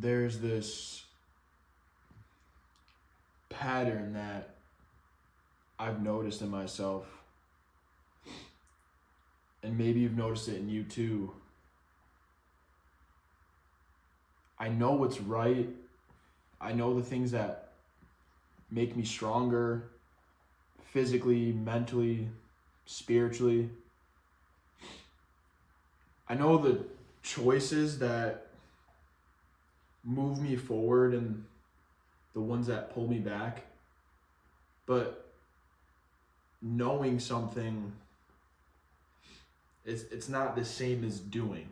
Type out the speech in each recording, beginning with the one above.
there's this pattern that I've noticed in myself, and maybe you've noticed it in you too. I know what's right. I know the things that make me stronger physically, mentally, spiritually. I know the choices that move me forward and the ones that pull me back. But knowing something, it's not the same as doing.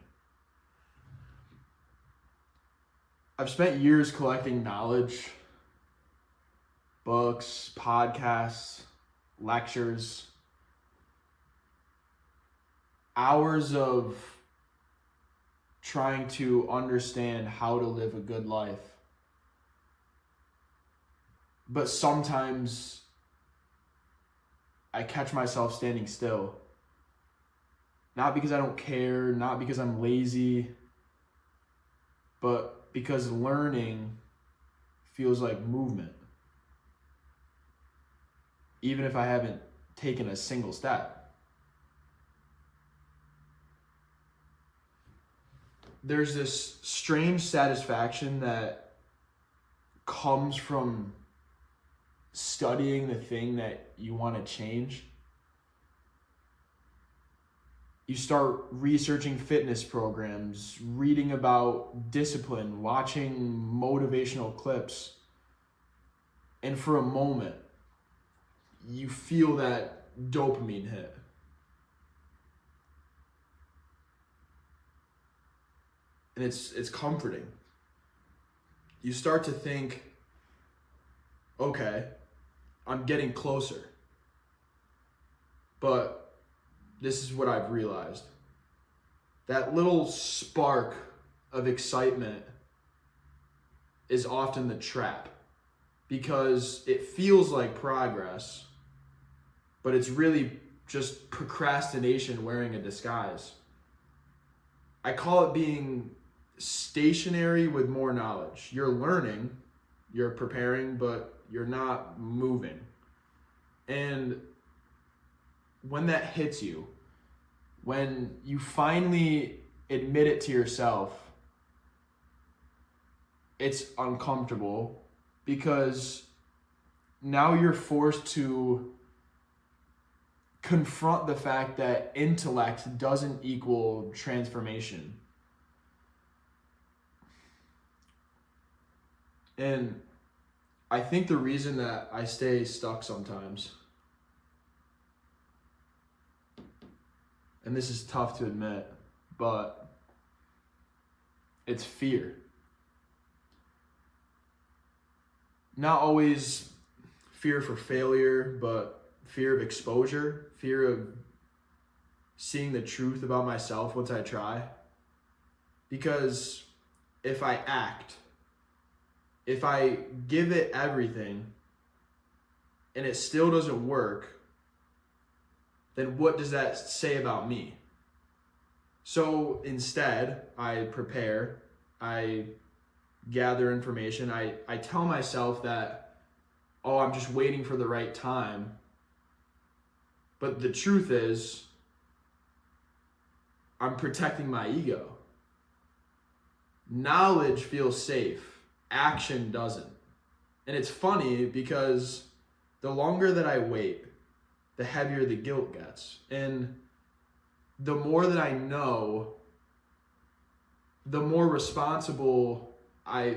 I've spent years collecting knowledge, books, podcasts, lectures, hours of trying to understand how to live a good life. But sometimes I catch myself standing still. Not because I don't care, not because I'm lazy, but because learning feels like movement. Even if I haven't taken a single step. There's this strange satisfaction that comes from studying the thing that you want to change. You start researching fitness programs, reading about discipline, watching motivational clips. And for a moment, you feel that dopamine hit. And it's comforting. You start to think, okay, I'm getting closer. But this is what I've realized. That little spark of excitement is often the trap, because it feels like progress, but it's really just procrastination wearing a disguise. I call it being stationary with more knowledge. You're learning, you're preparing, but you're not moving. And when that hits you, when you finally admit it to yourself, it's uncomfortable, because now you're forced to confront the fact that intellect doesn't equal transformation. And I think the reason that I stay stuck sometimes, and this is tough to admit, but it's fear. Not always fear for failure, but fear of exposure, fear of seeing the truth about myself once I try. Because if I act, if I give it everything and it still doesn't work, then what does that say about me? So instead, I prepare, I gather information, I tell myself that, oh, I'm just waiting for the right time. But the truth is, I'm protecting my ego. Knowledge feels safe, action doesn't. And it's funny because the longer that I wait, the heavier the guilt gets. And the more that I know, the more responsible I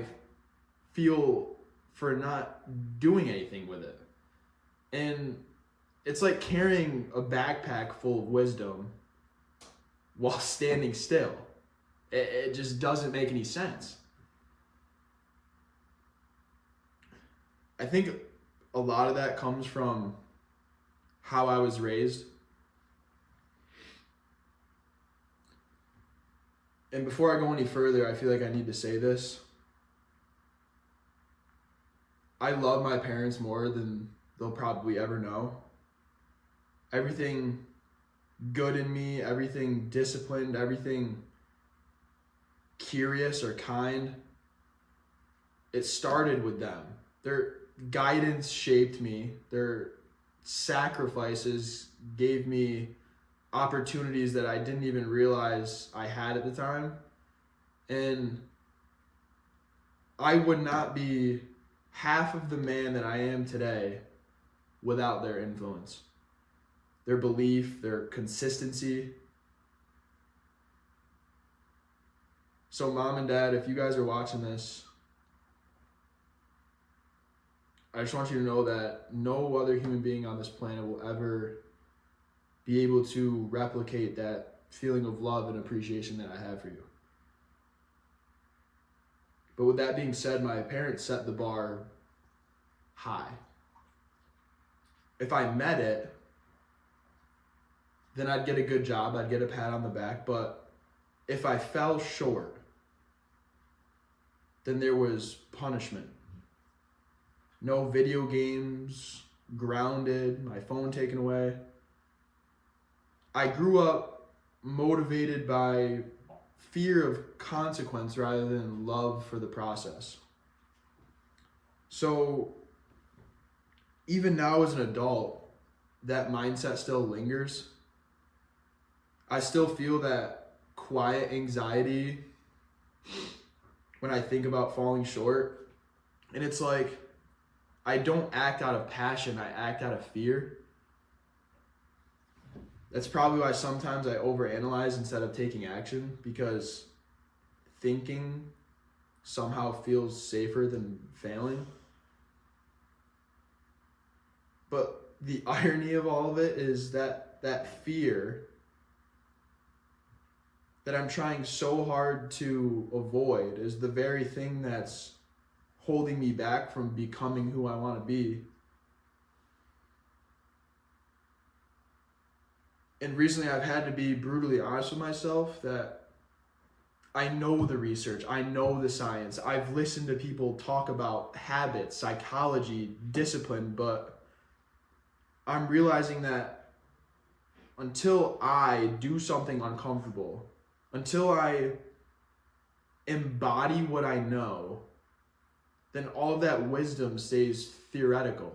feel for not doing anything with it. And it's like carrying a backpack full of wisdom while standing still. It just doesn't make any sense. I think a lot of that comes from how I was raised. And before I go any further, I feel like I need to say this. I love my parents more than they'll probably ever know. Everything good in me, everything disciplined, everything curious or kind, it started with them. Their guidance shaped me. Their sacrifices gave me opportunities that I didn't even realize I had at the time. And I would not be half of the man that I am today without their influence, their belief, their consistency. So Mom and Dad, if you guys are watching this, I just want you to know that no other human being on this planet will ever be able to replicate that feeling of love and appreciation that I have for you. But with that being said, my parents set the bar high. If I met it, then I'd get a good job, I'd get a pat on the back. But if I fell short, then there was punishment. No video games, grounded, my phone taken away. I grew up motivated by fear of consequence rather than love for the process. So even now as an adult, that mindset still lingers. I still feel that quiet anxiety when I think about falling short. And it's like, I don't act out of passion, I act out of fear. That's probably why sometimes I overanalyze instead of taking action, because thinking somehow feels safer than failing. But the irony of all of it is that fear that I'm trying so hard to avoid is the very thing that's holding me back from becoming who I want to be. And recently I've had to be brutally honest with myself that I know the research, I know the science, I've listened to people talk about habits, psychology, discipline, but I'm realizing that until I do something uncomfortable, until I embody what I know, then all of that wisdom stays theoretical.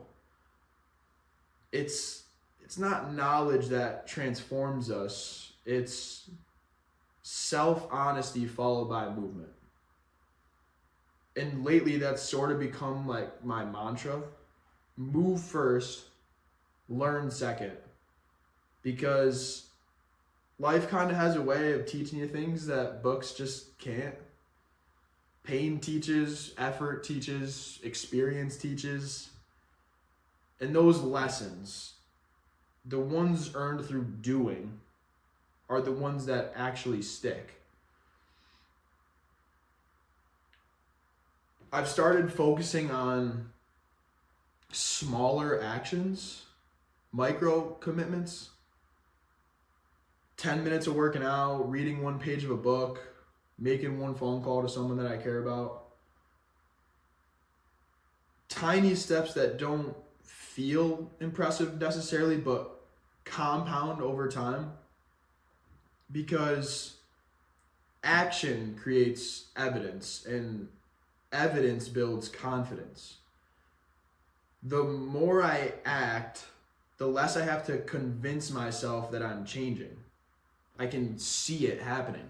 It's not knowledge that transforms us. It's self-honesty followed by movement. And lately that's sort of become like my mantra. Move first, learn second. Because life kind of has a way of teaching you things that books just can't. Pain teaches, effort teaches, experience teaches. And those lessons, the ones earned through doing, are the ones that actually stick. I've started focusing on smaller actions, micro commitments. 10 minutes of working out, reading one page of a book, making one phone call to someone that I care about. Tiny steps that don't feel impressive necessarily, but compound over time, because action creates evidence and evidence builds confidence. The more I act, the less I have to convince myself that I'm changing. I can see it happening.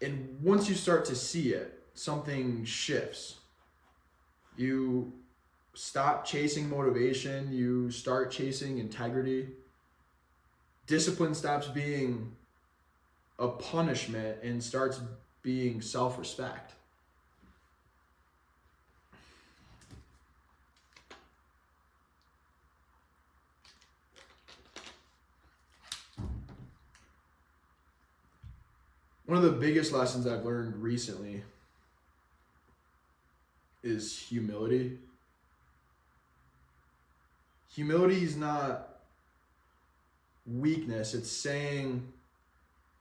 And once you start to see it, something shifts. You stop chasing motivation, you start chasing integrity. Discipline stops being a punishment and starts being self-respect. One of the biggest lessons I've learned recently is humility. Humility is not weakness. It's saying,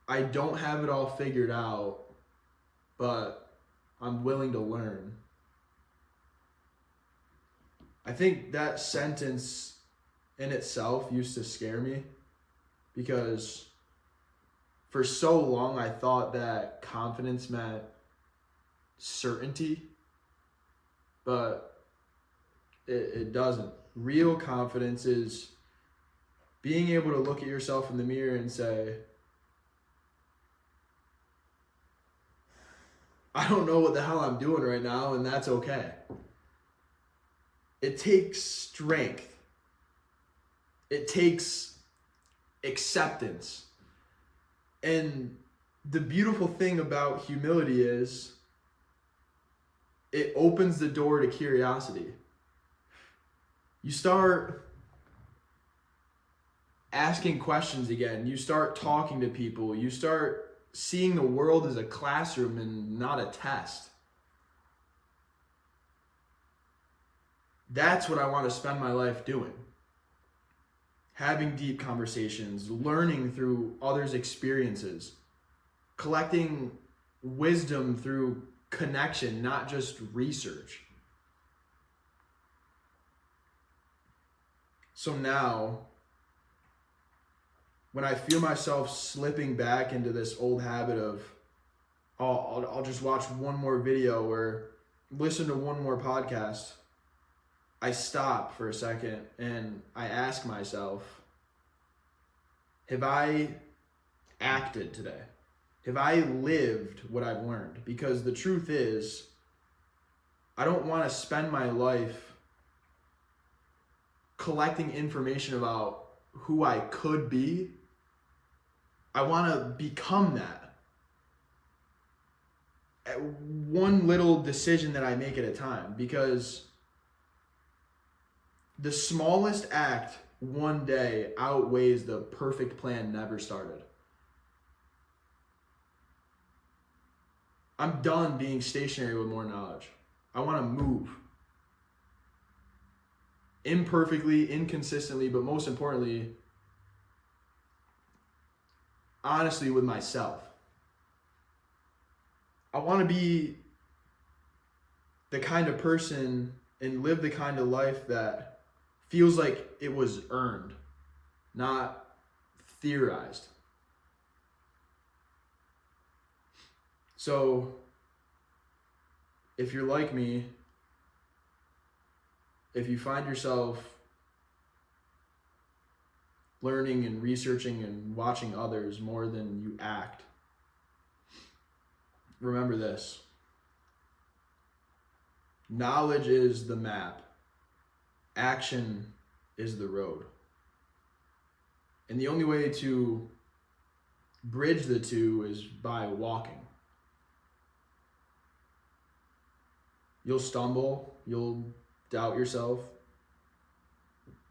I don't have it all figured out, but I'm willing to learn. I think that sentence in itself used to scare me, because for so long I thought that confidence meant certainty. but it doesn't. Real confidence is being able to look at yourself in the mirror and say, I don't know what the hell I'm doing right now, and that's okay. It takes strength. It takes acceptance. And the beautiful thing about humility is it opens the door to curiosity. You start asking questions again. You start talking to people. You start seeing the world as a classroom and not a test. That's what I want to spend my life doing. Having deep conversations, learning through others' experiences, collecting wisdom through connection, not just research. So now, when I feel myself slipping back into this old habit of, I'll just watch one more video or listen to one more podcast, I stop for a second and I ask myself, have I acted today? Have I lived what I've learned? Because the truth is, I don't want to spend my life collecting information about who I could be. I want to become that. One little decision that I make at a time, because the smallest act one day outweighs the perfect plan never started. I'm done being stationary with more knowledge. I want to move. Imperfectly, inconsistently, but most importantly, honestly with myself. I want to be the kind of person and live the kind of life that feels like it was earned, not theorized. So, if you're like me, if you find yourself learning and researching and watching others more than you act, remember this. Knowledge is the map. Action is the road. And the only way to bridge the two is by walking. You'll stumble, you'll doubt yourself.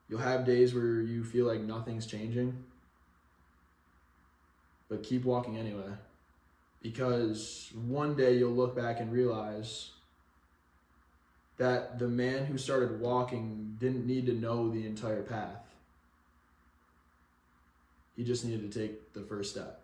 You'll have days where you feel like nothing's changing. But keep walking anyway. Because one day you'll look back and realize that the man who started walking didn't need to know the entire path. He just needed to take the first step.